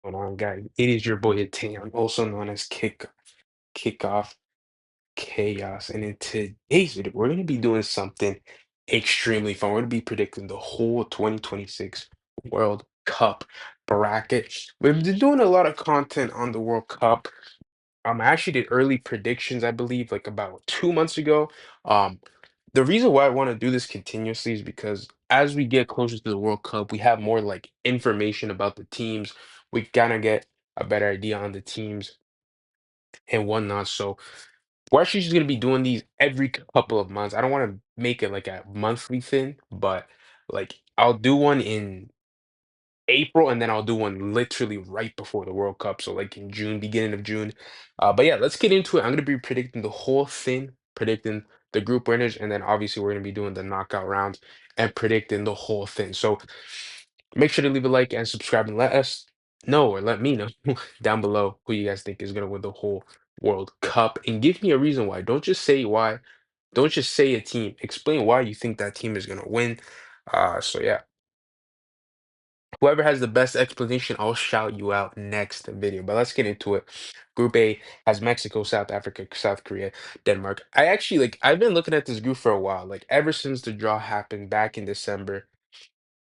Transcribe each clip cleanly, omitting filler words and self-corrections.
Going on, guys? It is your boy Tam, also known as Kickoff Chaos. And in today's video, we're going to be doing something extremely fun. We're going to be predicting the whole 2026 World Cup bracket. We've been doing a lot of content on the World Cup. I actually did early predictions, I believe, like about 2 months ago. Um, the reason why I want to do this continuously is because as we get closer to the World Cup, we have more like information about the teams. We kind of get a better idea on the teams and whatnot. So we're actually just gonna be doing these every couple of months. I don't want to make it like a monthly thing, but like I'll do one in April, and then I'll do one literally right before the World Cup. So like in June, beginning of June. But yeah, let's get into it. I'm gonna be predicting the whole thing, predicting the group winners, and then obviously we're gonna be doing the knockout rounds and predicting the whole thing. So make sure to leave a like and subscribe and let us know or let me know down below who you guys think is gonna win the whole World Cup and give me a reason why. Don't just say why. Don't just say a team. Explain why you think that team is gonna win. So yeah. Whoever has the best explanation, I'll shout you out next video. But let's get into it. Group A has Mexico, South Africa, South Korea, Denmark. I actually I've been looking at this group for a while, like ever since the draw happened back in December.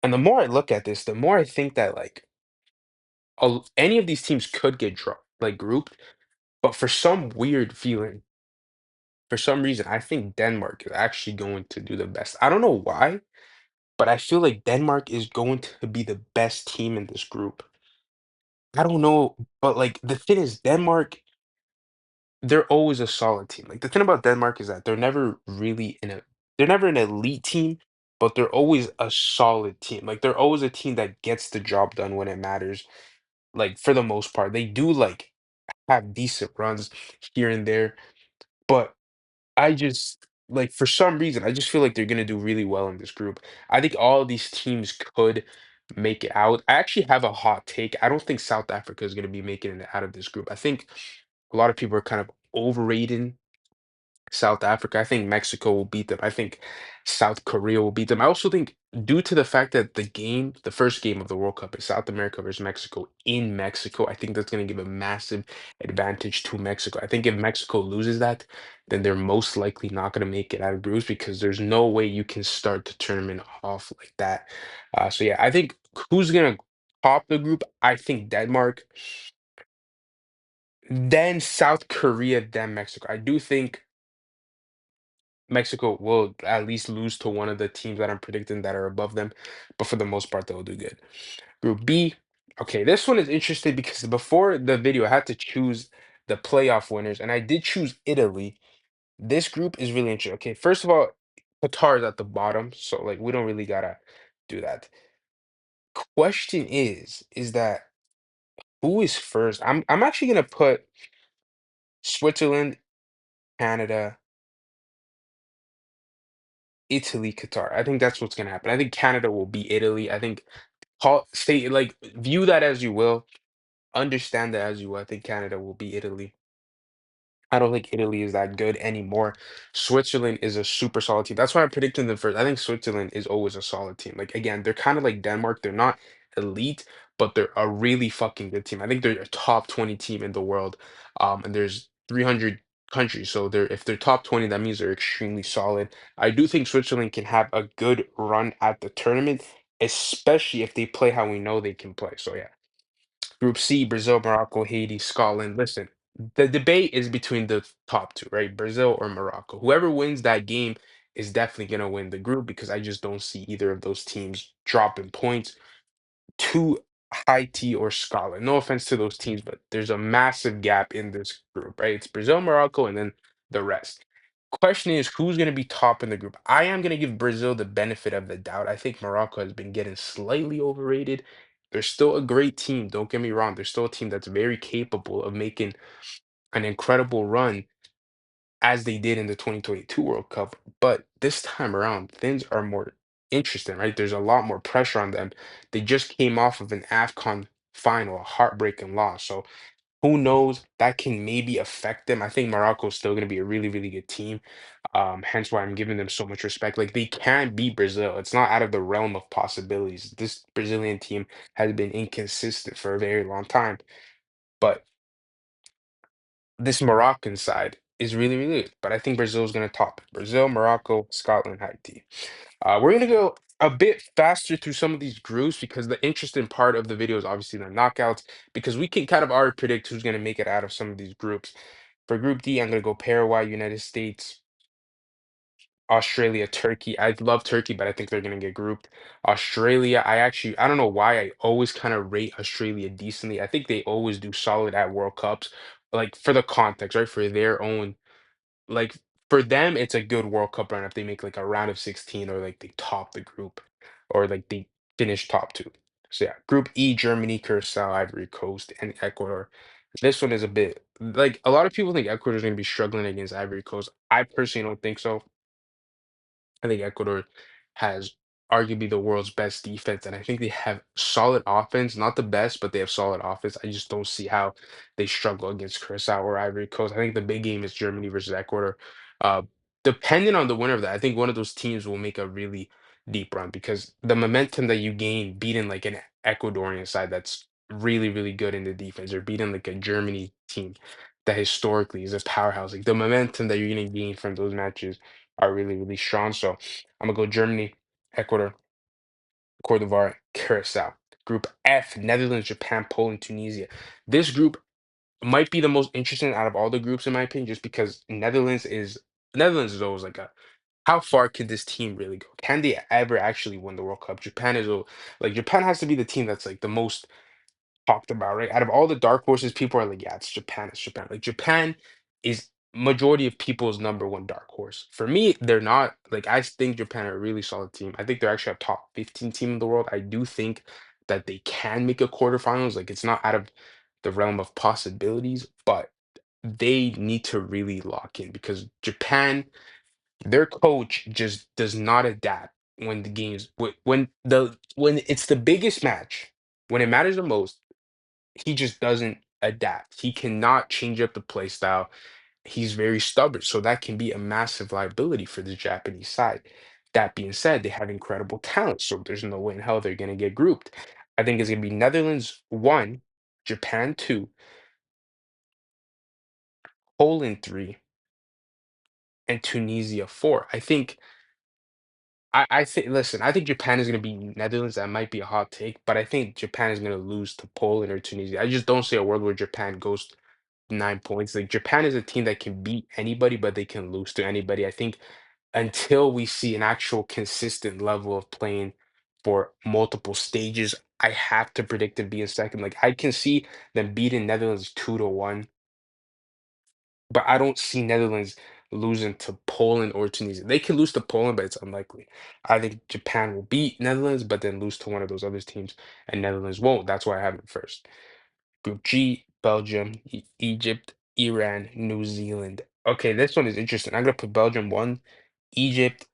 And the more I look at this, the more I think that any of these teams could get grouped, but for some weird feeling, for some reason, I think Denmark is actually going to do the best. I don't know why, but I feel like Denmark is going to be the best team in this group. I don't know, but like the thing is, Denmark, they're always a solid team. Like the thing about Denmark is that they're never an elite team, but they're always a solid team. Like they're always a team that gets the job done when it matters. Like for the most part, they do like have decent runs here and there, but I just like for some reason I just feel like they're gonna do really well in this group. I think all of these teams could make it out. I actually have a hot take. I don't think South Africa is gonna be making it out of this group. I think a lot of people are kind of overrating South Africa. I think Mexico will beat them. I think South Korea will beat them. I also think due to the fact that the first game of the World Cup is South America versus Mexico in Mexico, I think that's going to give a massive advantage to Mexico. I think if Mexico loses that, then they're most likely not going to make it out of groups because there's no way you can start the tournament off like that. So yeah, I think who's going to top the group? I think Denmark, then South Korea, then Mexico. I do think Mexico will at least lose to one of the teams that I'm predicting that are above them, but for the most part, they'll do good. Group B, okay, this one is interesting because before the video, I had to choose the playoff winners, and I did choose Italy. This group is really interesting. Okay, first of all, Qatar is at the bottom, so like we don't really gotta do that. Question is that who is first? I'm actually gonna put Switzerland, Canada, Italy, Qatar. I think that's what's gonna happen. I think Canada will beat Italy. I think call say like view that as you will, understand that as you will. I think Canada will beat Italy. I don't think Italy is that good anymore. Switzerland is a super solid team. That's why I'm predicting them first. I think Switzerland is always a solid team. Like again, they're kind of like Denmark. They're not elite, but they're a really fucking good team. I think they're a top 20 team in the world. And there's 300 countries. So they're if they're top 20, that means they're extremely solid. I do think Switzerland can have a good run at the tournament, especially if they play how we know they can play. So yeah. Group C, Brazil, Morocco, Haiti, Scotland. Listen, the debate is between the top two, right? Brazil or Morocco. Whoever wins that game is definitely going to win the group because I just don't see either of those teams dropping points to Haiti or Scotland. No offense to those teams, but there's a massive gap in this group, right? It's Brazil, Morocco, and then the rest. Question is, who's going to be top in the group? I am going to give Brazil the benefit of the doubt. I think Morocco has been getting slightly overrated. They're still a great team. Don't get me wrong. They're still a team that's very capable of making an incredible run as they did in the 2022 World Cup. But this time around, things are more interesting, right? There's a lot more pressure on them. They just came off of an AFCON final, a heartbreaking loss. So Who knows? That can maybe affect them. I think Morocco is still going to be a really, really good team. Hence why I'm giving them so much respect. Like they can beat Brazil. It's not out of the realm of possibilities. This Brazilian team has been inconsistent for a very long time. But this Moroccan side is really, really good. But I think Brazil is going to top it. Brazil, Morocco, Scotland, Haiti. We're going to go a bit faster through some of these groups because the interesting part of the video is obviously the knockouts because we can kind of already predict who's going to make it out of some of these groups. For Group D, I'm going to go Paraguay, United States, Australia, Turkey. I love Turkey, but I think they're going to get grouped. Australia, I don't know why I always kind of rate Australia decently. I think they always do solid at World Cups, like for the context, right? For their own like for them, it's a good World Cup run if they make like a round of 16 or like they top the group or like they finish top two. So yeah, Group E, Germany, Curacao, Ivory Coast, and Ecuador. This one is a bit like a lot of people think Ecuador is going to be struggling against Ivory Coast. I personally don't think so. I think Ecuador has arguably the world's best defense, and I think they have solid offense. Not the best, but they have solid offense. I just don't see how they struggle against Curacao or Ivory Coast. I think the big game is Germany versus Ecuador. Uh, Depending on the winner of that, I think one of those teams will make a really deep run because the momentum that you gain beating like an Ecuadorian side that's really, really good in the defense or beating like a Germany team that historically is a powerhouse. Like the momentum that you're going to gain from those matches are really, really strong. So I'm gonna go Germany, Ecuador, Cote d'Ivoire, Curacao. Group F, Netherlands, Japan, Poland, Tunisia. This group might be the most interesting out of all the groups in my opinion, just because Netherlands is always like a how far could this team really go? Can they ever actually win the World Cup? Like Japan has to be the team that's like the most talked about, right? Out of all the dark horses, people are like, yeah, it's Japan, it's Japan. Like Japan is majority of people's number one dark horse. For me, they're not like I think Japan are a really solid team. I think they're actually a top 15 team in the world. I do think that they can make a quarterfinals. Like it's not out of the realm of possibilities, but they need to really lock in because Japan, their coach just does not adapt when the games when it's the biggest match, when it matters the most he just doesn't adapt. He cannot change up the play style. He's very stubborn, so that can be a massive liability for the Japanese side. That being said, they have incredible talent, so there's no way in hell they're going to get grouped. I think it's going to be Netherlands 1, Japan 2, Poland 3, and Tunisia 4. I think listen, I think Japan is going to beat Netherlands. That might be a hot take, but I think Japan is going to lose to Poland or Tunisia. I just don't see a world where Japan goes 9 points. Like Japan is a team that can beat anybody, but they can lose to anybody. I think until we see an actual consistent level of playing for multiple stages, I have to predict them being second. Like I can see them beating Netherlands 2-1, but I don't see Netherlands losing to Poland or Tunisia. They can lose to Poland, but it's unlikely. I think Japan will beat Netherlands, but then lose to one of those other teams, and Netherlands won't. That's why I have it first. Group G, Belgium, Egypt, Iran, New Zealand. Okay, this one is interesting. I'm gonna put Belgium one, Egypt,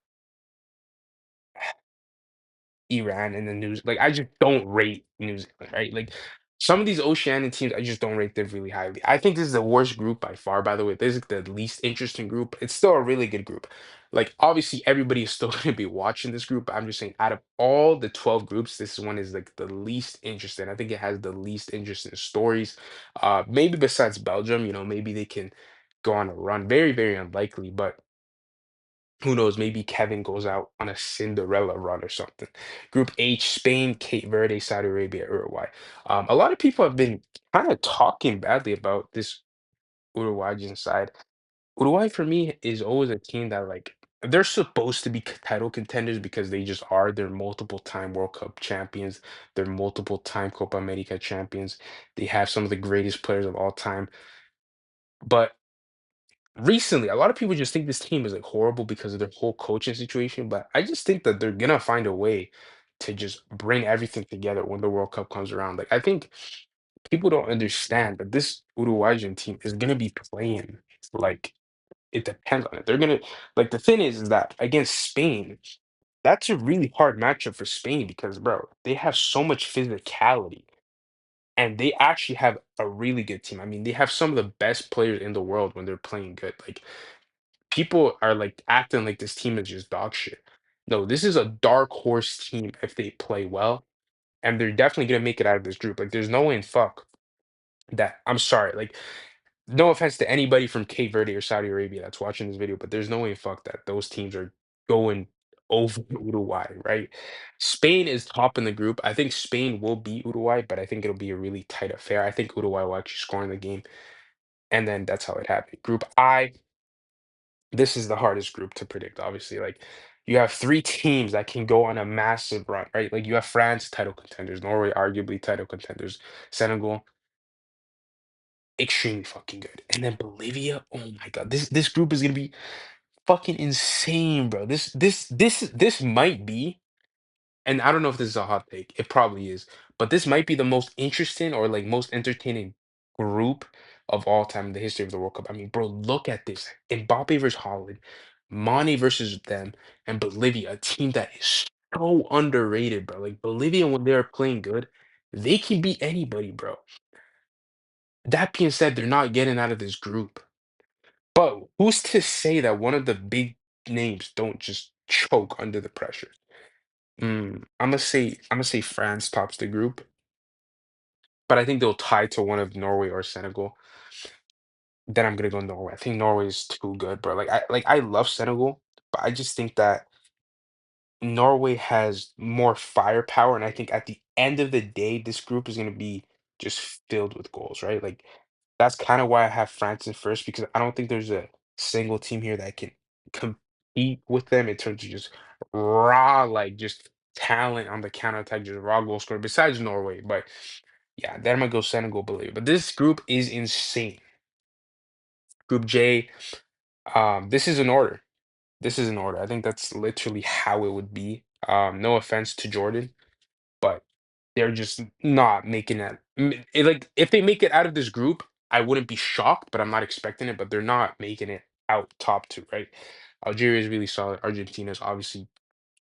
Iran, and then like I just don't rate New Zealand, right? Like some of these Oceanian teams, I just don't rate them really highly. I think this is the worst group by far, by the way. This is the least interesting group. It's still a really good group. Like obviously everybody is still gonna be watching this group. But I'm just saying out of all the 12 groups, this one is like the least interesting. I think it has the least interesting stories. Maybe besides Belgium, maybe they can go on a run. Very, very unlikely, but who knows? Maybe Kevin goes out on a Cinderella run or something. Group H, Spain, Cape Verde, Saudi Arabia, Uruguay. A lot of people have been kind of talking badly about this Uruguayan side. Uruguay for me is always a team that like they're supposed to be title contenders because they just are. They're multiple time World Cup champions. They're multiple time Copa America champions. They have some of the greatest players of all time. But recently, a lot of people just think this team is like horrible because of their whole coaching situation, but I just think that they're gonna find a way to just bring everything together when the World Cup comes around. Like I think people don't understand that this Uruguayan team is gonna be playing like it depends on it. They're gonna like the thing is that against Spain, that's a really hard matchup for Spain because bro, they have so much physicality. and they actually have a really good team. I mean, they have some of the best players in the world when they're playing good. Like people are like acting like this team is just dog shit. No, this is a dark horse team if they play well, and they're definitely gonna make it out of this group. Like, there's no way in fuck that I'm sorry. Like, no offense to anybody from Cape Verde or Saudi Arabia that's watching this video, but there's no way in fuck that those teams are going over Uruguay, right? Spain is top in the group. I think Spain will beat Uruguay, but I think it'll be a really tight affair. I think Uruguay will actually score in the game, and then that's how it happened. Group I, this is the hardest group to predict, obviously. Like, you have three teams that can go on a massive run, right? Like, you have France, title contenders, Norway, arguably title contenders, Senegal, extremely fucking good. And then Bolivia, oh my God, this group is gonna be fucking insane, bro. This might be, and I don't know if this is a hot take. It probably is, but this might be the most interesting or like most entertaining group of all time in the history of the World Cup. I mean, bro, look at this: Mbappe versus Holland, Mane versus them, and Bolivia, a team that is so underrated, bro. Like Bolivia, when they're playing good, they can beat anybody, bro. That being said, they're not getting out of this group. But who's to say that one of the big names don't just choke under the pressure? I'm gonna say France tops the group, but I think they'll tie to one of Norway or Senegal. Then I'm gonna go Norway. I think Norway is too good, bro. Like I love Senegal, but I just think that Norway has more firepower, and I think at the end of the day, this group is going to be just filled with goals, right? Like that's kind of why I have France in first because I don't think there's a single team here that can compete with them in terms of just raw, like just talent on the counterattack, just raw goal scorer. Besides Norway, but yeah, then I'm gonna go Senegal, believe. But this group is insane. Group J, this is an order. This is an order. I think that's literally how it would be. No offense to Jordan, but they're just not making like if they make it out of this group, I wouldn't be shocked, but I'm not expecting it. But they're not making it out top two, right? Algeria is really solid. Argentina is obviously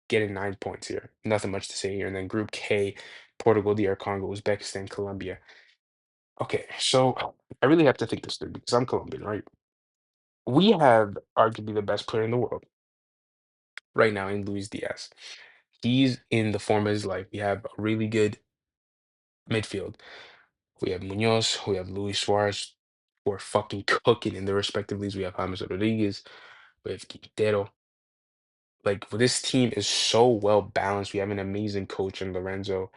getting 9 points here. Nothing much to say here. And then Group K, Portugal, DR Congo, Uzbekistan, Colombia. Okay, so I really have to think this through because I'm Colombian, right? We have arguably the best player in the world right now in Luis Diaz. He's in the form of his life. We have a really good midfield. We have Munoz, we have Luis Suarez, who are fucking cooking in their respective leagues. We have James Rodriguez, we have Quintero. Like this team is so well balanced. We have an amazing coach in Lorenzo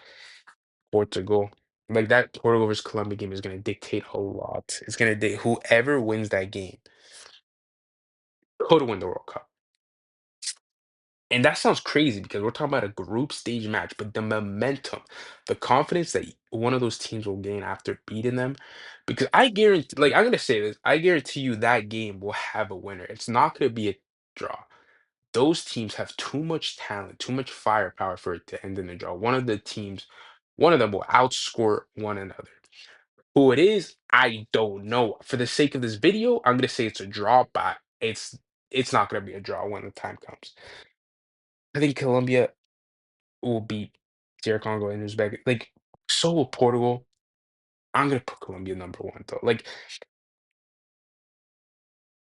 Portugal. Like that Portugal versus Colombia game is gonna dictate a lot. It's gonna whoever wins that game could win the World Cup. And that sounds crazy because we're talking about a group stage match, but the momentum, the confidence that one of those teams will gain after beating them, because I guarantee, like I'm gonna say this, I guarantee you that game will have a winner. It's not gonna be a draw. Those teams have too much talent, too much firepower for it to end in a draw. One of them will outscore one another. Who it is, I don't know. For the sake of this video, I'm gonna say it's a draw, but it's not gonna be a draw when the time comes. I think Colombia will beat DR Congo and Uzbek. Like, so will Portugal. I'm gonna put Colombia number one though. Like,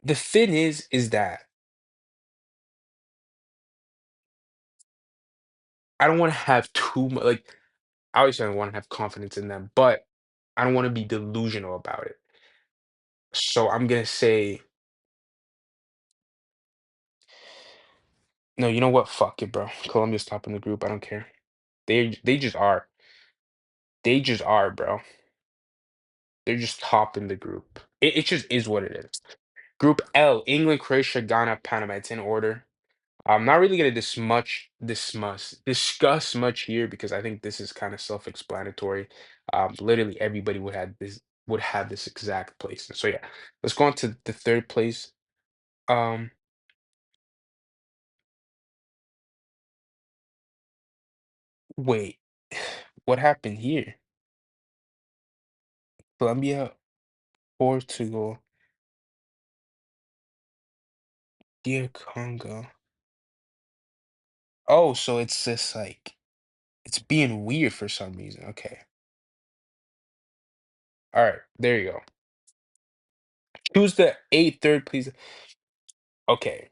the thing is that I don't want to have too much. Like, obviously, I want to have confidence in them, but I don't want to be delusional about it. So I'm gonna say, no. You know what? Fuck it, bro. Colombia's top in the group. I don't care. They just are. They just are, bro. They're just top in the group. It just is what it is. Group L: England, Croatia, Ghana, Panama. It's in order. I'm not really gonna discuss much here because I think this is kind of self-explanatory. Literally everybody would have this exact place. So yeah, let's go on to the third place. Um, wait, what happened here? Colombia, Portugal, dear Congo. Oh, so it's just like it's being weird for some reason. Okay. All right, there you go. Choose the eight third, please. Okay,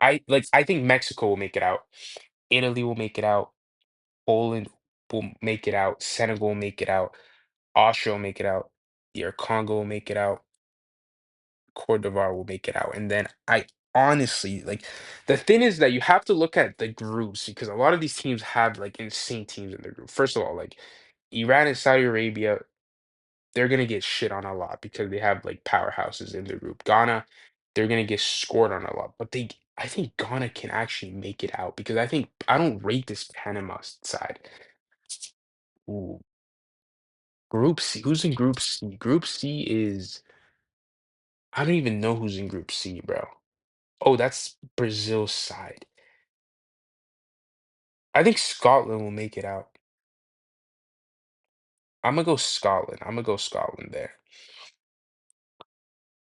I think Mexico will make it out. Italy will make it out. Poland will make it out. Senegal will make it out. Austria will make it out. DR Congo will make it out. Cote d'Ivoire will make it out. And then I honestly like the thing is that you have to look at the groups because a lot of these teams have like insane teams in their group. First of all, like Iran and Saudi Arabia, they're gonna get shit on a lot because they have like powerhouses in their group. Ghana, they're gonna get scored on a lot, but I think Ghana can actually make it out because I don't rate this Panama side. Ooh, Group C. Who's in Group C? Group C is I don't even know who's in Group C, bro. Oh, that's Brazil's side. I think Scotland will make it out. I'm gonna go Scotland. I'm gonna go Scotland there.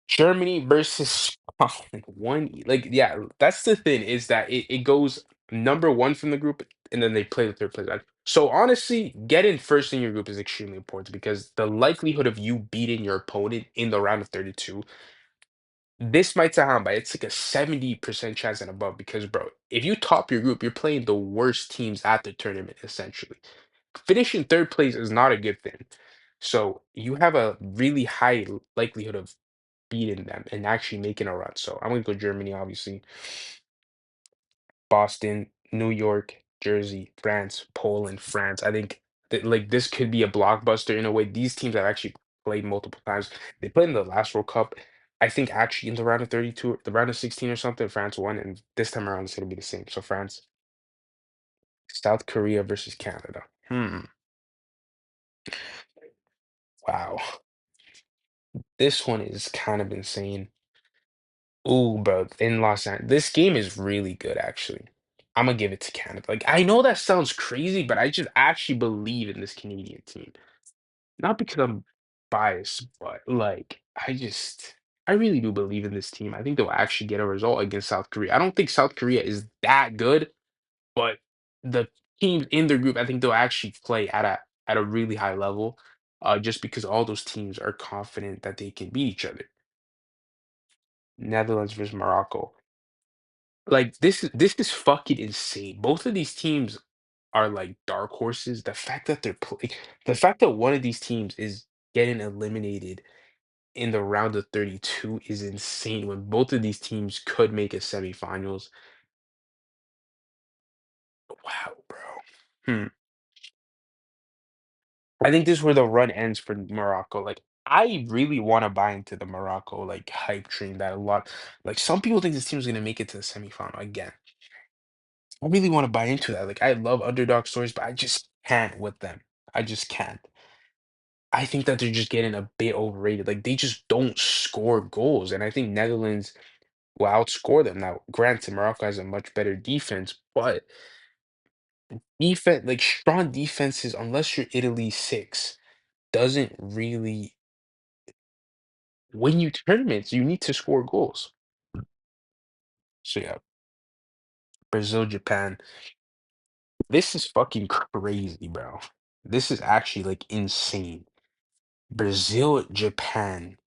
Germany versus Scotland. Like, yeah, that's the thing is that it goes number one from the group, and then they play the third place. So honestly, getting first in your group is extremely important because the likelihood of you beating your opponent in the round of 32, this might sound bad. It's like a 70% chance and above because, bro, if you top your group, you're playing the worst teams at the tournament, essentially. Finishing third place is not a good thing. So you have a really high likelihood of beating them and actually making a run. So I'm gonna go Germany, obviously. Boston, New York, Jersey, France, Poland, France. I think that like this could be a blockbuster in a way. These teams have actually played multiple times. They played in the last World Cup. I think actually in the round of 32, the round of 16 or something, France won, and this time around it's gonna be the same. So France, South Korea versus Canada. Wow. This one is kind of insane. Ooh, bro, in Los Angeles. This game is really good, actually. I'm gonna give it to Canada. Like, I know that sounds crazy, but I just actually believe in this Canadian team. Not because I'm biased, but like, I really do believe in this team. I think they'll actually get a result against South Korea. I don't think South Korea is that good, but the teams in their group, I think they'll actually play at a really high level, just because all those teams are confident that they can beat each other. Netherlands versus Morocco. Like this is fucking insane. Both of these teams are like dark horses. The fact that one of these teams is getting eliminated in the round of 32 is insane when both of these teams could make a semifinals. Wow, bro. Hmm. I think this is where the run ends for Morocco. Like I really want to buy into the Morocco like hype train that a lot like some people think this team is gonna make it to the semifinal again. I really want to buy into that. Like I love underdog stories, but I just can't with them. I just can't. I think that they're just getting a bit overrated. Like they just don't score goals, and I think Netherlands will outscore them. Now, granted, Morocco has a much better defense, but defense, like strong defenses, unless you're Italy six, doesn't really win you tournaments. You need to score goals. So yeah, Brazil, Japan. This is fucking crazy, bro. This is actually like insane. Brazil, Japan.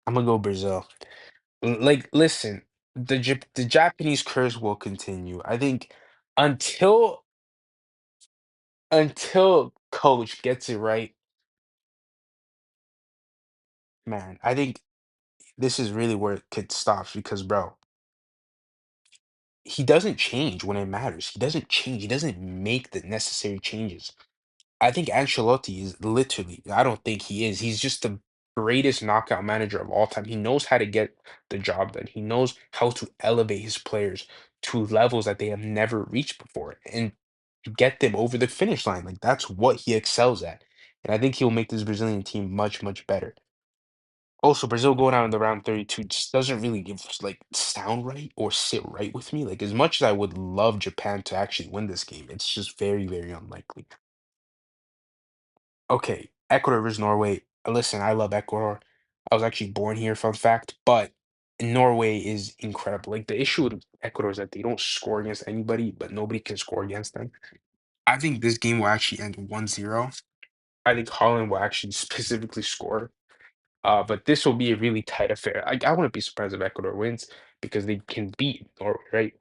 I'm gonna go Brazil. Like, listen, the Japanese curse will continue. I think until coach gets it right, man. I think this is really where it could stop because, bro, he doesn't change when it matters. He doesn't change. He doesn't make the necessary changes. I think Ancelotti is literally, I don't think he is. He's just the greatest knockout manager of all time. He knows how to get the job done. He knows how to elevate his players to levels that they have never reached before and get them over the finish line. Like that's what he excels at. And I think he'll make this Brazilian team much, much better. Also, Brazil going out in the round 32 just doesn't really like sound right or sit right with me. Like as much as I would love Japan to actually win this game, it's just very, very unlikely. Okay, Ecuador versus Norway. Listen, I love Ecuador. I was actually born here, fun fact, but Norway is incredible. Like the issue with Ecuador is that they don't score against anybody, but nobody can score against them. I think this game will actually end 1-0. I think Holland will actually specifically score. But this will be a really tight affair. I wouldn't be surprised if Ecuador wins because they can beat Norway, right?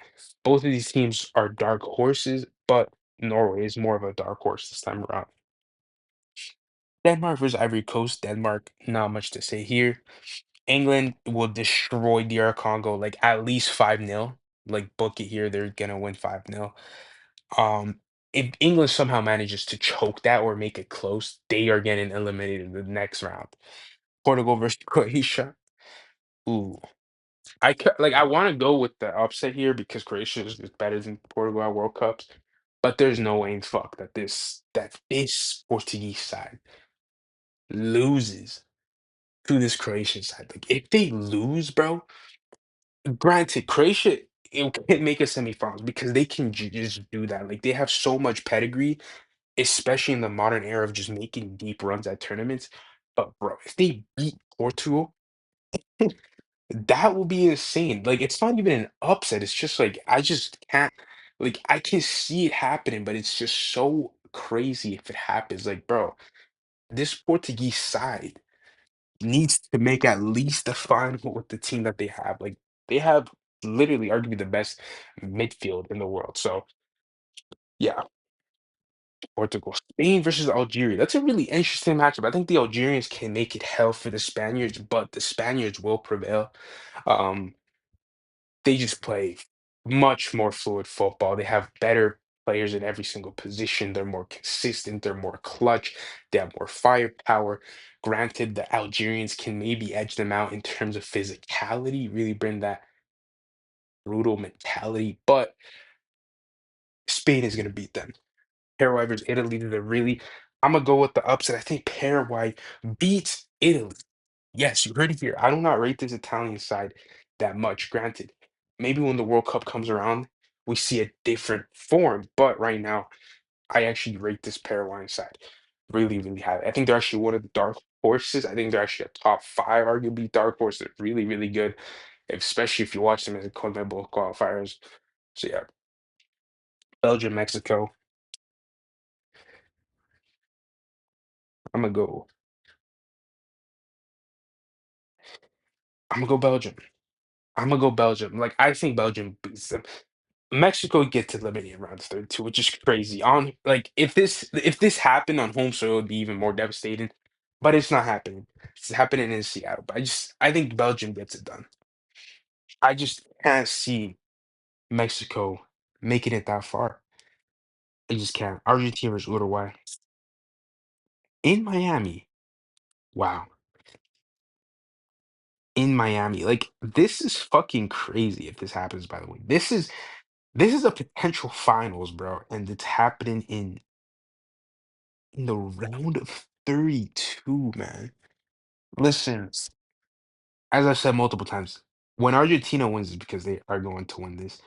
Both of these teams are dark horses, but Norway is more of a dark horse this time around. Denmark versus Ivory Coast. Denmark, not much to say here. England will destroy DR Congo like at least 5-0. Like book it here, they're gonna win 5-0. Um, if England somehow manages to choke that or make it close, they are getting eliminated in the next round. Portugal versus Croatia. Ooh. I want to go with the upset here because Croatia is better than Portugal at World Cups, but there's no way in fuck that this Portuguese side loses to this Croatian side. Like if they lose, bro, granted, Croatia it can make a semifinals because they can just do that. Like they have so much pedigree, especially in the modern era of just making deep runs at tournaments. But bro, if they beat Portugal, that will be insane. Like it's not even an upset. It's just like I just can't like I can see it happening, but it's just so crazy if it happens. Like, bro, this Portuguese side needs to make at least the final with the team that they have. Like they have literally arguably the best midfield in the world. So yeah, Portugal. Spain versus Algeria. That's a really interesting matchup. I think the Algerians can make it hell for the Spaniards, but the Spaniards will prevail. Um, they just play much more fluid football. They have better players in every single position. They're more consistent. They're more clutch. They have more firepower. Granted, the Algerians can maybe edge them out in terms of physicality, really bring that brutal mentality, but Spain is going to beat them. Paraguay versus Italy is a really. I'm gonna go with the upset. I think Paraguay beats Italy. Yes, you heard it here. I do not rate this Italian side that much. Granted, maybe when the World Cup comes around, we see a different form. But right now, I actually rate this Paraguayan side really, really high. I think they're actually one of the dark horses. I think they're actually a top five, arguably dark horse. They're really, really good, especially if you watch them as a CONMEBOL qualifiers. So yeah, Belgium, Mexico. I'm gonna go. I'm gonna go Belgium. I'm gonna go Belgium. Like I think Belgium beats them. Mexico gets eliminated in round 32, which is crazy. On like if this happened on home soil, it would be even more devastating. But it's not happening. It's happening in Seattle. But I think Belgium gets it done. I just can't see Mexico making it that far. I just can't. Argentina versus Uruguay in Miami. Wow, in Miami. Like this is fucking crazy. If this happens, by the way, this is a potential finals, bro, and it's happening in the round of 32, man. Listen, as I've said multiple times, when Argentina wins is because they are going to win this.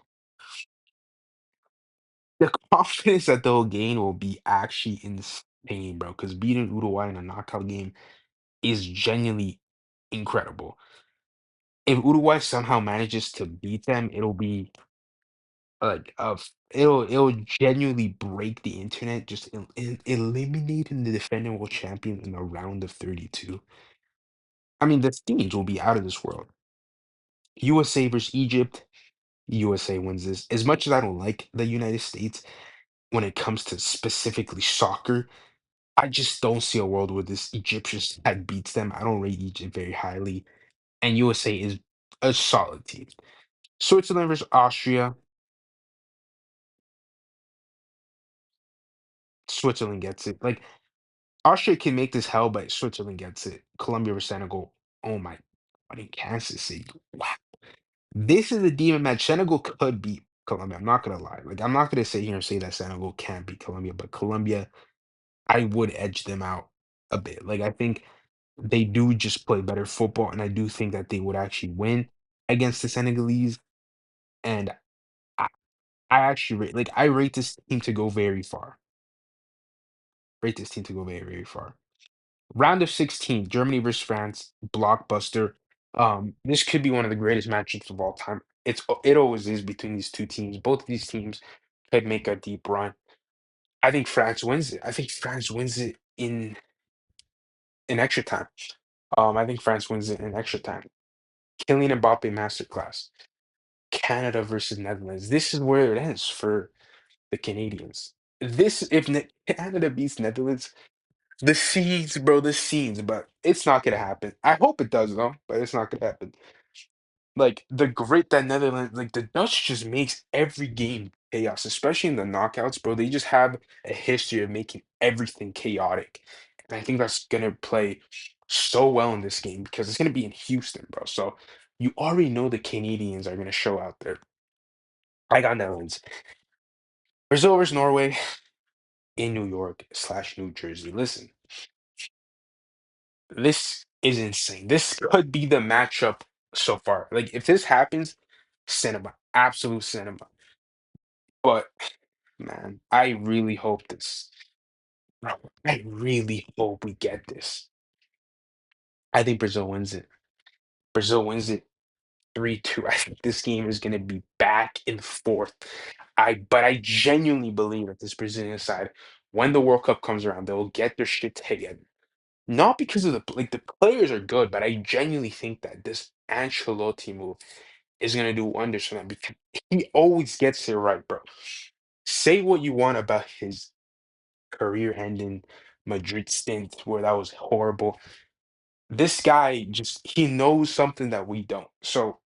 The confidence that they'll gain will be actually insane, bro. Because beating Uruguay in a knockout game is genuinely incredible. If Uruguay somehow manages to beat them, it'll be like it'll genuinely break the internet, just eliminating the defending world champion in the round of 32. I mean, the stage will be out of this world. USA versus Egypt. USA wins this. As much as I don't like the United States when it comes to specifically soccer, I just don't see a world where this Egyptian side beats them. I don't rate Egypt very highly, and USA is a solid team. Switzerland versus Austria. Switzerland gets it. Like Austria can make this hell, but Switzerland gets it. Colombia versus Senegal. Oh my, what in Kansas City? Wow. This is a demon match. Senegal could beat Colombia. I'm not gonna lie. Like I'm not gonna sit here and say that Senegal can't beat Colombia, but Colombia, I would edge them out a bit. Like I think they do just play better football, and I do think that they would actually win against the Senegalese. And I, I actually rate like I rate this team to go very far. Rate this team to go very, very far. Round of 16, Germany versus France, blockbuster. This could be one of the greatest matchups of all time. It always is between these two teams. Both of these teams could make a deep run. I think France wins it. I think France wins it in extra time. I think France wins it in extra time. Kylian Mbappe masterclass. Canada versus Netherlands. This is where it ends for the Canadians. This if Canada beats Netherlands, the scenes, bro, the scenes, but it's not gonna happen. I hope it does though, but it's not gonna happen. Like the grit that Netherlands, like the Dutch just makes every game chaos, especially in the knockouts, bro. They just have a history of making everything chaotic. And I think that's gonna play so well in this game because it's gonna be in Houston, bro. So you already know the Canadians are gonna show out there. I got Netherlands. Brazil versus Norway in New York slash New Jersey. Listen, this is insane. This could be the matchup so far. Like if this happens, cinema, absolute cinema. But man, I really hope this. Bro, I really hope we get this. I think Brazil wins it. Brazil wins it 3-2. I think this game is gonna be back and forth. But I genuinely believe that this Brazilian side, when the World Cup comes around, they'll get their shit together. Not because of the players are good, but I genuinely think that this Ancelotti move is gonna do wonders for them because he always gets it right, bro. Say what you want about his career-ending Madrid stint where that was horrible. This guy just he knows something that we don't. So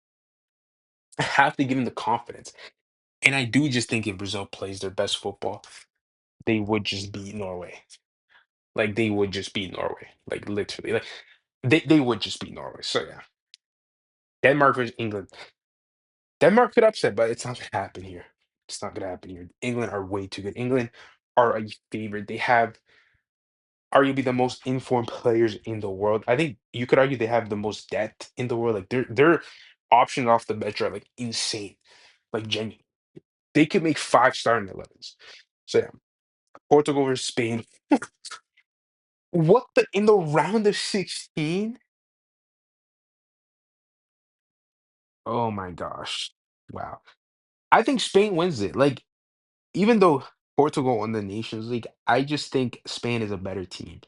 I have to give him the confidence. And I do just think if Brazil plays their best football, they would just beat Norway. Like they would just beat Norway. Like literally. Like they would just beat Norway. So yeah. Denmark versus England. Denmark could upset, but it's not gonna happen here. It's not gonna happen here. England are way too good. England are a favorite. They have arguably the most informed players in the world. I think you could argue they have the most depth in the world. Like their options off the bench are like insane. Like genuine. They could make five starting 11s. So yeah, Portugal versus Spain. What the in the round of 16? Oh my gosh. Wow. I think Spain wins it. Like, even though Portugal won the Nations League, I just think Spain is a better team.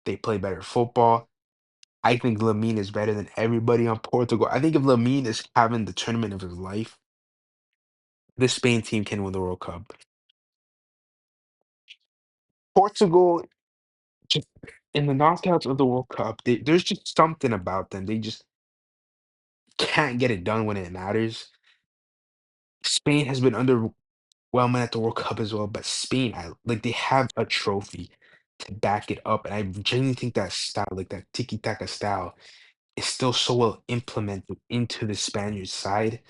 They play better football. I think Lamine is better than everybody on Portugal. I think if Lamine is having the tournament of his life, this Spain team can win the World Cup. Portugal, just in the knockouts of the World Cup, there's just something about them. They just can't get it done when it matters. Spain has been underwhelming at the World Cup as well, but Spain, like they have a trophy to back it up, and I genuinely think that style, like that tiki taka style, is still so well implemented into the Spaniard side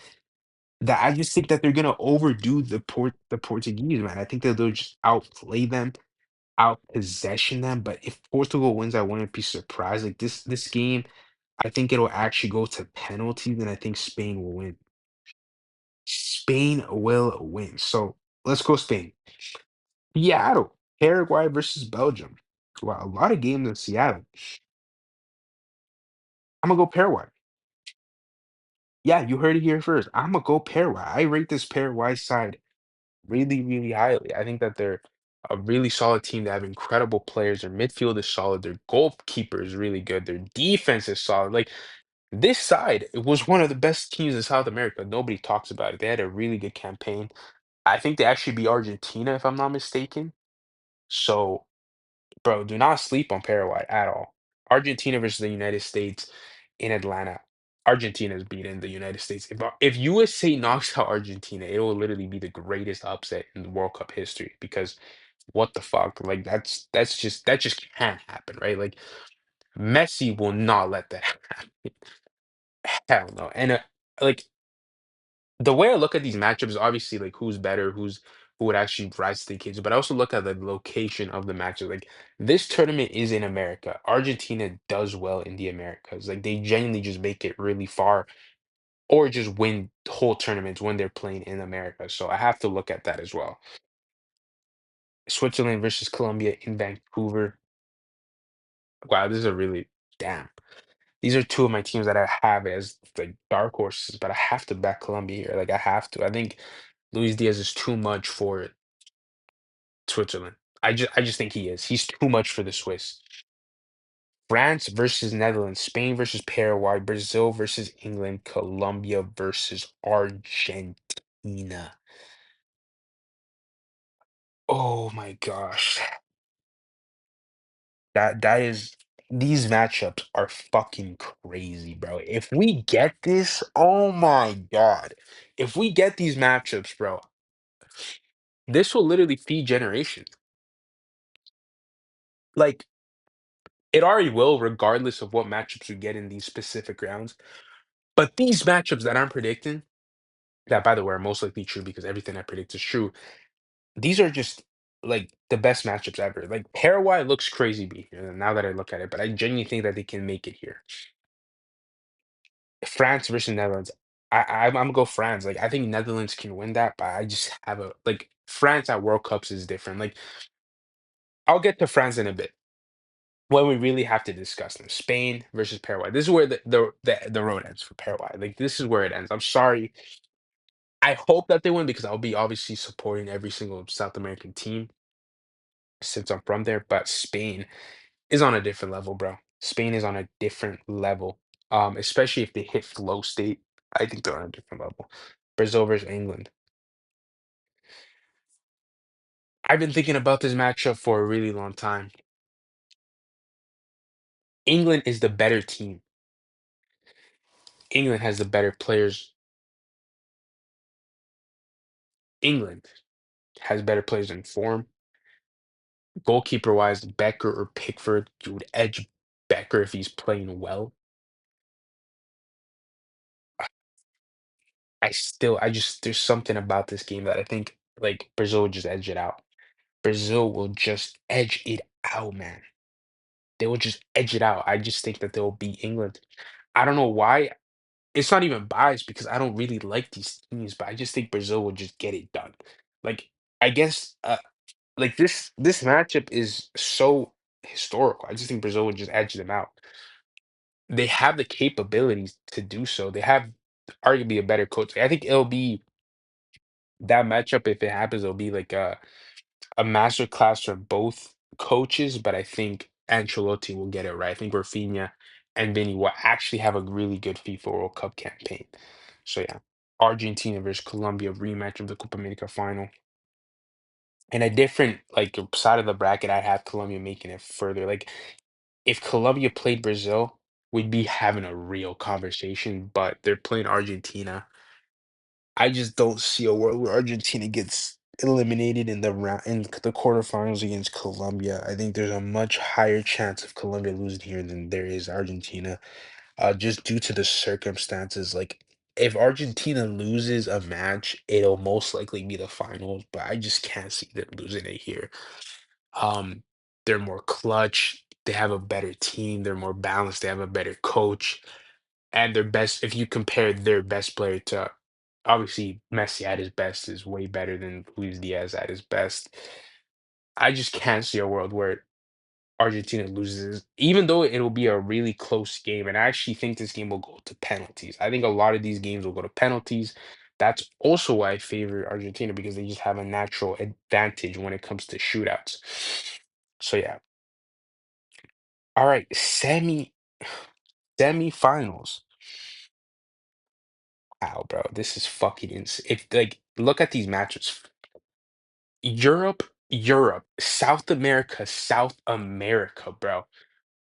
that I just think that they're gonna overdo the Portuguese, man. I think that they'll just outplay them, outpossession them. But if Portugal wins, I wouldn't be surprised. Like this game, I think it'll actually go to penalties, and I think Spain will win. Spain will win. So let's go Spain. Seattle, Paraguay versus Belgium. Wow, a lot of games in Seattle. I'm gonna go Paraguay. Yeah, you heard it here first. I'm gonna go Paraguay. I rate this Paraguay side really, really highly. I think that they're a really solid team. They have incredible players. Their midfield is solid. Their goalkeeper is really good. Their defense is solid. Like this side, it was one of the best teams in South America. Nobody talks about it. They had a really good campaign. I think they actually beat Argentina, if I'm not mistaken. So, bro, do not sleep on Paraguay at all. Argentina versus the United States in Atlanta. Argentina's beating the United States. If USA knocks out Argentina, it will literally be the greatest upset in the World Cup history because what the fuck? Like that just can't happen, right? Like Messi will not let that happen. Hell no. And like the way I look at these matchups is obviously like who's better, who would actually rise to the occasion, but I also look at the location of the matches. Like this tournament is in America. Argentina does well in the Americas. Like they genuinely just make it really far or just win whole tournaments when they're playing in America. So I have to look at that as well. Switzerland versus Colombia in Vancouver. Wow, this is a really damn. These are two of my teams that I have as like dark horses, but I have to back Colombia here. Like I have to. I think Luis Diaz is too much for Switzerland. I just think he is. He's too much for the Swiss. France versus Netherlands, Spain versus Paraguay, Brazil versus England, Colombia versus Argentina. Oh my gosh. That is these matchups are fucking crazy, bro. If we get this, oh my God. If we get these matchups, bro, this will literally feed generations. Like it already will, regardless of what matchups we get in these specific rounds. But these matchups that I'm predicting, that by the way are most likely true because everything I predict is true. These are just like the best matchups ever. Like Paraguay looks crazy beat here now that I look at it, but I genuinely think that they can make it here. France versus Netherlands. I'm gonna go France. Like I think Netherlands can win that, but I just have a like France at World Cups is different. Like I'll get to France in a bit when we really have to discuss them. Spain versus Paraguay. This is where the road ends for Paraguay. Like this is where it ends. I'm sorry. I hope that they win because I'll be obviously supporting every single South American team since I'm from there. But Spain is on a different level, bro. Spain is on a different level. Especially if they hit flow state. I think they're on a different level. Brazil versus England. I've been thinking about this matchup for a really long time. England is the better team. England has the better players. England has better players in form. Goalkeeper wise, Becker or Pickford, you would edge Becker if he's playing well. There's something about this game that I think like Brazil will just edge it out. Brazil will just edge it out, man. They will just edge it out. I just think that they'll beat England. I don't know why. It's not even biased because I don't really like these teams, but I just think Brazil will just get it done. Like I guess like this matchup is so historical. I just think Brazil would just edge them out. They have the capabilities to do so. They have arguably a better coach. I think it'll be that matchup if it happens, it'll be like a master class for both coaches, but I think Ancelotti will get it right. I think Rafinha and Vinny will actually have a really good FIFA World Cup campaign. So yeah, Argentina versus Colombia rematch of the Copa America final. In a different like side of the bracket, I have Colombia making it further. Like if Colombia played Brazil, we'd be having a real conversation, but they're playing Argentina. I just don't see a world where Argentina gets eliminated in the round in the quarterfinals against Colombia. I think there's a much higher chance of Colombia losing here than there is Argentina, just due to the circumstances. Like if Argentina loses a match, it'll most likely be the finals, but I just can't see them losing it here. Um, they're more clutch. They have a better team. They're more balanced. They have a better coach and their best if you compare their best player to obviously Messi at his best is way better than Luis Diaz at his best. I just can't see a world where Argentina loses, even though it'll be a really close game. And I actually think this game will go to penalties. I think a lot of these games will go to penalties. That's also why I favor Argentina because they just have a natural advantage when it comes to shootouts. So yeah. All right, semifinals. Wow, bro, this is fucking insane. If like look at these matches. Europe, South America, South America, bro.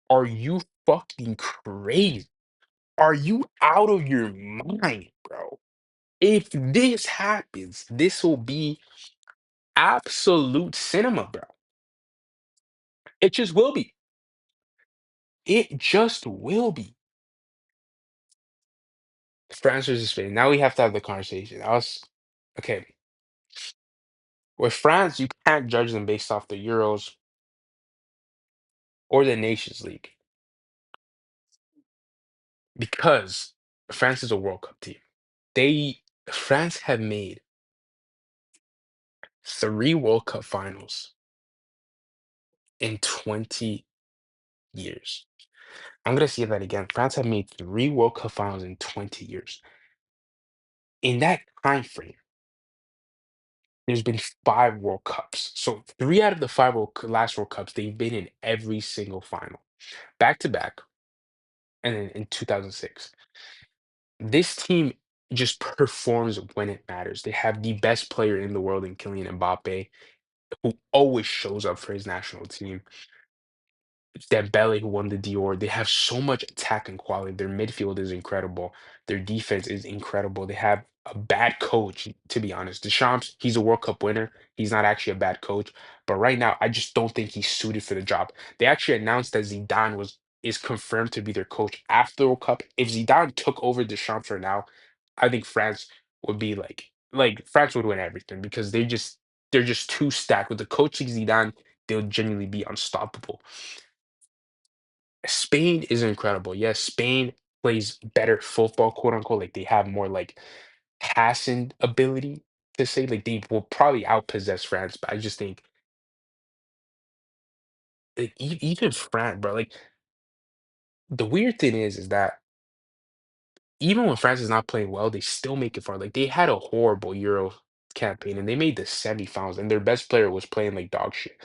Are you fucking crazy? Are you out of your mind, bro? If this happens, this will be absolute cinema, bro. It just will be. It just will be. France versus Spain. Now we have to have the conversation. Okay. With France, you can't judge them based off the Euros or the Nations League because France is a World Cup team. They France have made 3 World Cup finals in 20 years. I'm gonna say that again. France have made 3 World Cup finals in 20 years. In that time frame, There's been 5 World Cups. So 3 out of the 5 last World Cups, they've been in every single final, back to back, and then in 2006. This team just performs when it matters. They have the best player in the world in Kylian Mbappe, who always shows up for his national team. Dembele, who won the Dior. They have so much attacking quality. Their midfield is incredible. Their defense is incredible. They have a bad coach, to be honest. Deschamps, he's a World Cup winner. He's not actually a bad coach. But right now, I just don't think he's suited for the job. They actually announced that Zidane is confirmed to be their coach after the World Cup. If Zidane took over Deschamps for now, I think France would be like France would win everything because they're just too stacked. With the coaching Zidane, they'll genuinely be unstoppable. Spain is incredible. Yes, Spain plays better football, quote unquote. Like they have more like passing ability to say. Like they will probably outpossess France, but I just think like even France, bro. Like the weird thing is that even when France is not playing well, they still make it far. Like they had a horrible Euro campaign and they made the semifinals, and their best player was playing like dog shit.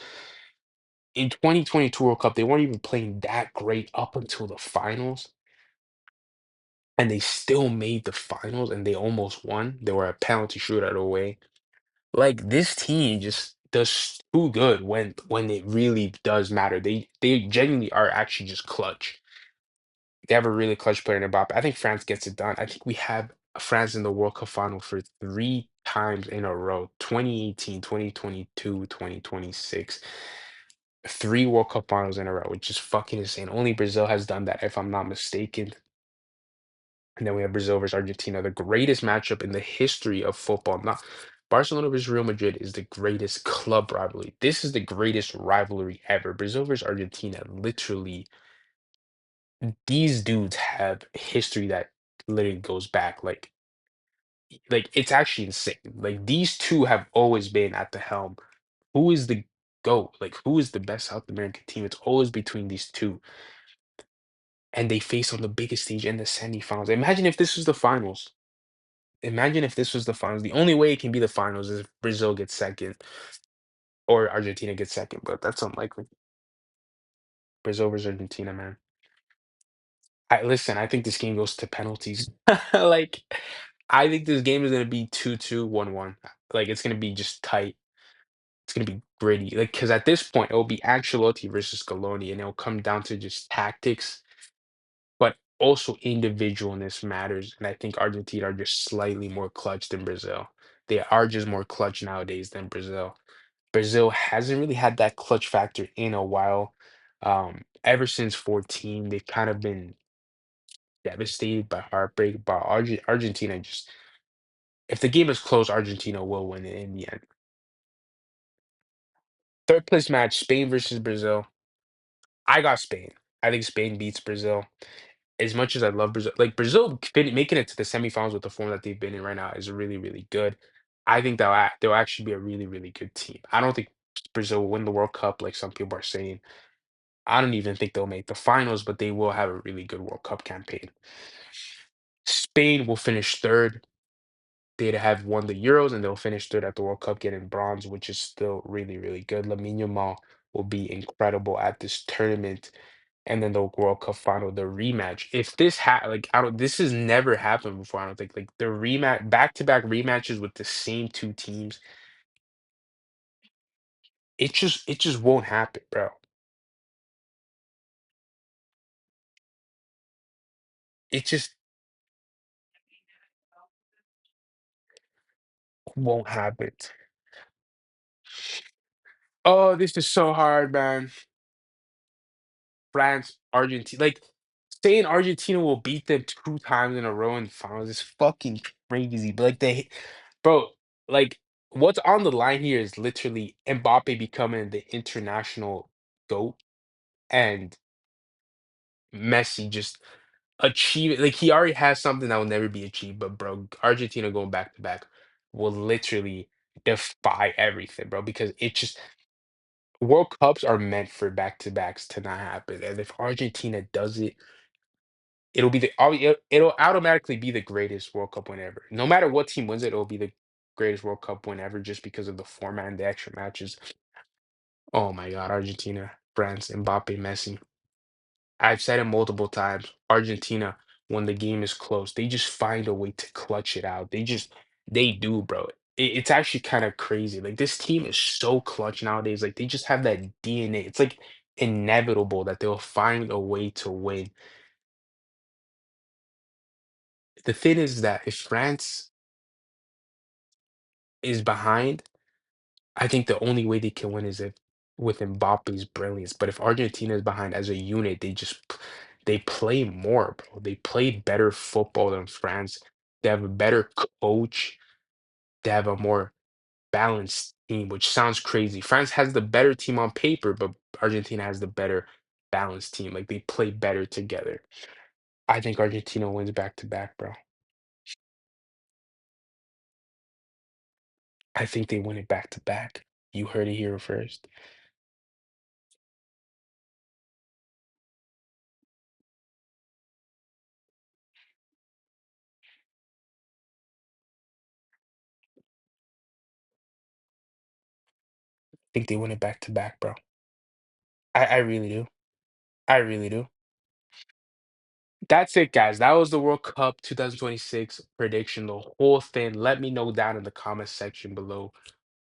In 2022 World Cup, they weren't even playing that great up until the finals. And they still made the finals and they almost won. They were a penalty shootout away. Like this team just does too good when it really does matter. They genuinely are actually just clutch. They have a really clutch player in Mbappe. I think France gets it done. I think we have France in the World Cup final for 3 times in a row: 2018, 2022, 2026. 3 World Cup finals in a row, which is fucking insane. Only Brazil has done that, if I'm not mistaken. And then we have Brazil versus Argentina, the greatest matchup in the history of football. Not Barcelona versus Real Madrid is the greatest club rivalry. This is the greatest rivalry ever. Brazil versus Argentina, literally, these dudes have history that literally goes back like it's actually insane. Like these two have always been at the helm. Who is the GOAT? Like who is the best South American team? It's always between these two. And they face on the biggest stage in the semifinals. Imagine if this was the finals. Imagine if this was the finals. The only way it can be the finals is if Brazil gets second or Argentina gets second, but that's unlikely. Brazil versus Argentina, man. I think this game goes to penalties. Like, I think this game is gonna be 2-2, 1-1. Like, it's gonna be just tight. It's gonna be gritty. Like, because at this point, it'll be Ancelotti versus Scaloni, and it'll come down to just tactics, but also individualness matters. And I think Argentina are just slightly more clutch than Brazil. They are just more clutch nowadays than Brazil. Brazil hasn't really had that clutch factor in a while. Ever since 14, they've kind of been devastated by heartbreak. But Argentina just, if the game is close, Argentina will win it in the end. Third place match, Spain versus Brazil. I got Spain. I think Spain beats Brazil. As much as I love Brazil, like Brazil making it to the semifinals with the form that they've been in right now is really, really good. I think they'll actually be a really, really good team. I don't think Brazil will win the World Cup like some people are saying. I don't even think they'll make the finals, but they will have a really good World Cup campaign. Spain will finish third. They'd have won the Euros and they'll finish third at the World Cup, getting bronze, which is still really, really good. Lamine Yamal will be incredible at this tournament. And then the World Cup final, the rematch. If this like I don't this has never happened before, I don't think. Like the rematch back-to-back rematches with the same two teams, it just won't happen, bro. It just won't happen. Oh, this is so hard, man. France, Argentina. Like saying Argentina will beat them 2 times in a row in the finals is fucking crazy. But like bro, like what's on the line here is literally Mbappe becoming the international GOAT and Messi just achieve it. Like he already has something that will never be achieved. But bro, Argentina going back to back will literally defy everything, bro. Because it just World Cups are meant for back to backs to not happen. And if Argentina does it, it'll automatically be the greatest World Cup win ever. No matter what team wins it, it'll be the greatest World Cup win ever just because of the format and the extra matches. Oh my God, Argentina, France, Mbappe, Messi. I've said it multiple times. Argentina, when the game is close, they just find a way to clutch it out. They do, bro. It's actually kind of crazy. Like this team is so clutch nowadays. Like they just have that DNA. It's like inevitable that they'll find a way to win. The thing is that if France is behind, I think the only way they can win is if with Mbappe's brilliance. But if Argentina is behind as a unit, they play more, bro. They play better football than France. They have a better coach. They have a more balanced team, which sounds crazy. France has the better team on paper, but Argentina has the better balanced team. Like they play better together. I think Argentina wins back to back, bro. I think they win it back to back. You heard it here first. I think they win it back to back, bro. I really do. I really do. That's it, guys. That was the World Cup 2026 prediction, the whole thing. Let me know down in the comment section below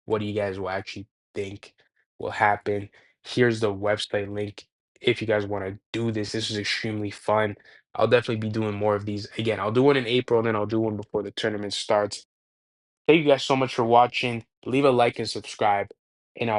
what do you guys will actually think will happen. Here's the website link if you guys want to do this. This is extremely fun. I'll definitely be doing more of these. Again, I'll do one in April and then I'll do one before the tournament starts. Thank you guys so much for watching. Leave a like and subscribe, and I'll